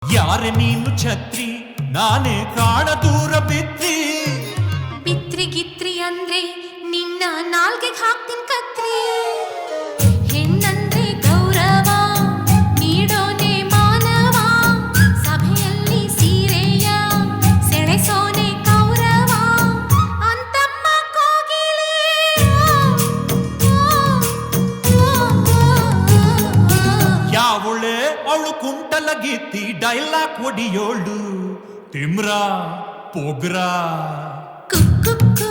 ಯಾರೆ ನೀನು ಛತ್ರಿ ನಾನೇ ಕಾಣ ದೂರ ಬಿತ್ತಿ ಬಿತ್ರಿ ಗಿತ್ರಿ ಅಂದ್ರೆ ನಿನ್ನ ನಾಲ್ಗೆಗೆ ಹಾಕ್ತೀನಿ ಕತ್ರಿ ಹೆಣ್ಣಂದ್ರೆ ಗೌರವ ನೀಡೋನೆ ಮಾನವ ಸಭೆಯಲ್ಲಿ ಸೀರೆಯ ಸೆಳೆಸೋನೆ ಕೌರವ ಅಂತಮ್ಮ ಕೋಗಿಲೆ ಯಾವಳೆ ಅವಳು ಕುಂಟಲ ಗೀತಿ ಡೈಲಾಗ್ ಒಡಿಯೋಳು ತಿಮ್ರಾ ಪೋಗ್ರಾ ಕುಕ್ಕು